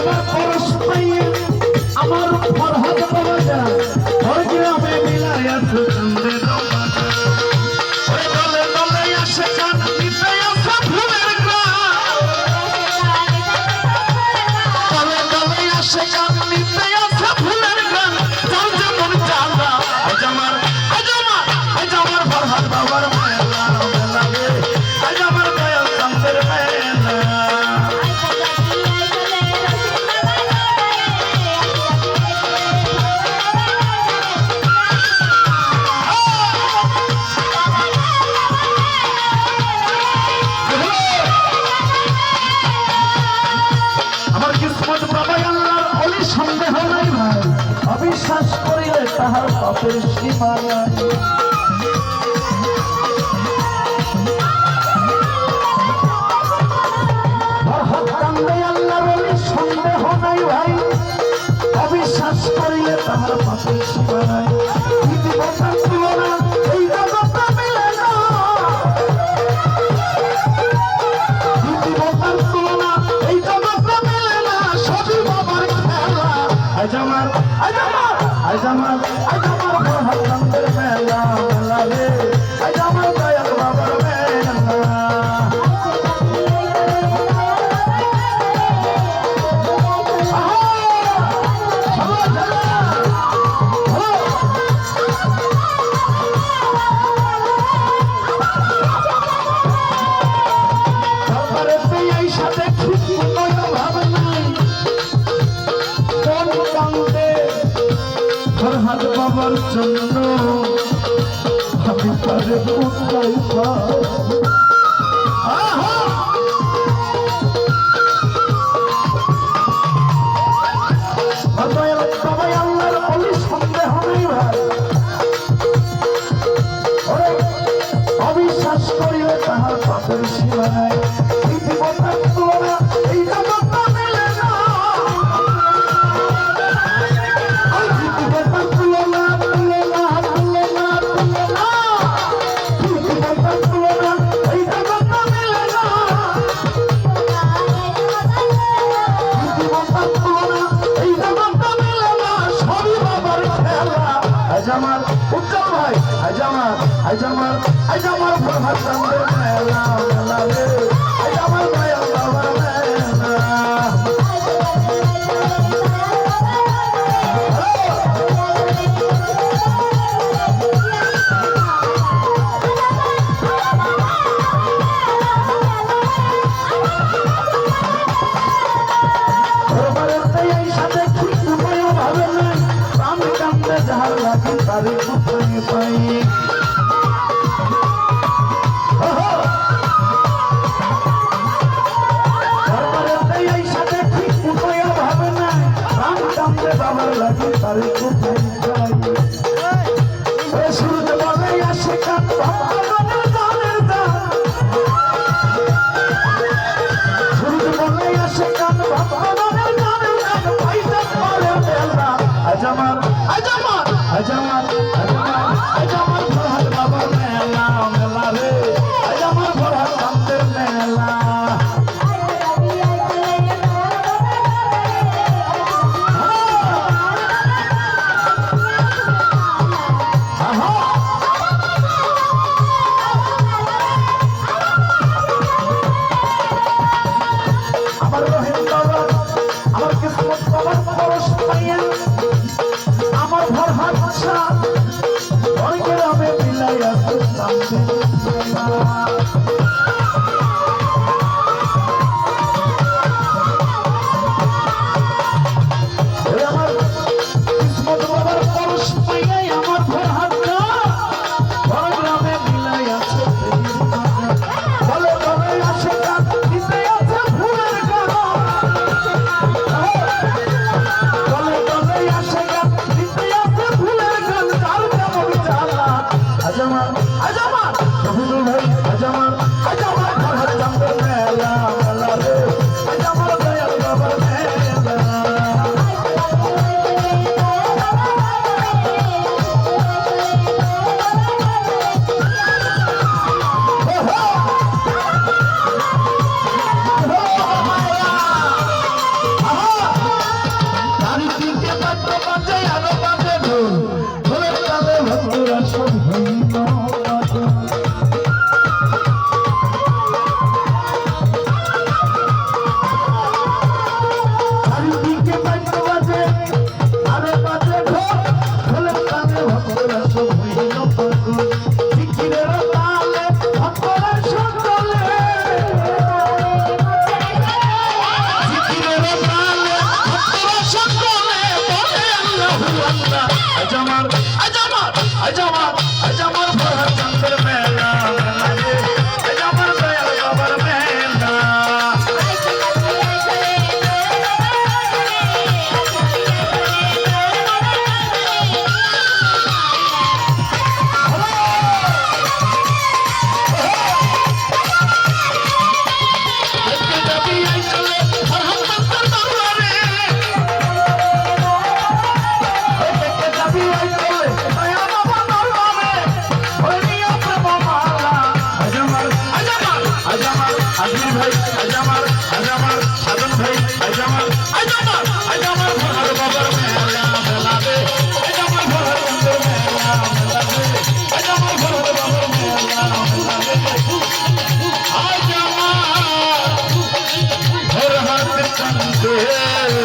আমার পরশ পাইয়ে আমার ফরহাদ বাবা যায় ওর গ্রামে মিলাই আছে চন্দ্রের ওই দলে দলে আসে গান নিতে আসে ফুলের গ্রাম দলে দলে আসে গান নিতে আসে ফুলের গ্রাম যার যেমন চাঁদা আজ আমার ফরহাদ বাবার মেলা মেলা রে আজ আমার দয়াল চন্দ্রের মেলা অবিশ্বাস করিলে তাহার পাপের সীমা নাই আল্লাহর ওলি সন্দেহ নাই ভাই অবিশ্বাস করিলে তাহার পাপের সীমা নাই পৃথিবীর তুলনা এই জগতে মিলে না পৃথিবীর তুলনা এই জগতে মিলে না সবই বাবার খেলা আজ আমার ফরহাদ চন্দ্রের মেলা মেলা রে আজ আমার দয়াল বাবার মেলা এই সাথে ভাব নাই কোন কান্দে ফরহাদ বাবার জন্য আমি তারে কোথায় সবাই আল্লাহর ওলি সন্দেহ নেই ভাই অবিশ্বাস করিলে তাহার পাপের সীমা নাই পৃথিবীর তুলনা এই জগৎটা মেলে না উজ্জ্বল ভাই আজ আমার ফরহাদ চন্দ্রের মেলা মেলা রে আজ আমার দয়াল বাবার মেলা এই সাথে ঠিক উপায় ভাবে নাই আমি কান্দে যাহার লাগে তারে কোথায় পাই এই সাথে ঠিক উপায় ভাবে নাই আমি কান্দে বাবার লাগে তারে কোথায় পাই শুরুতে বলে আসে কান বাবার জানের দান শুরুতে বলে আসে কান বাবার জানের দান পয়সা পরে মেলা আজ আমার ফরহাদ বাবার মেলা মেলা রে আজ আমার ফরহাদ চন্দ্রের মেলা আমার রহিম বাবা আমার কিসমত বাবার পরশ পাইয়া আমার ফরহাদ শাহ ওর গ্রামে মিলাই আছে আমার কিসমত বাবার পরশ পাইয়াই আমার ফরহাদ ওর গ্রামে মিলাই আছে বলে বলে আসে গান দিতে আছে ফুলের গান বলে বলে আসে গান দিতে আছে ফুলের গান তার কেমন চালা আজ আমার শহীদুল ভাই আজ আমার রে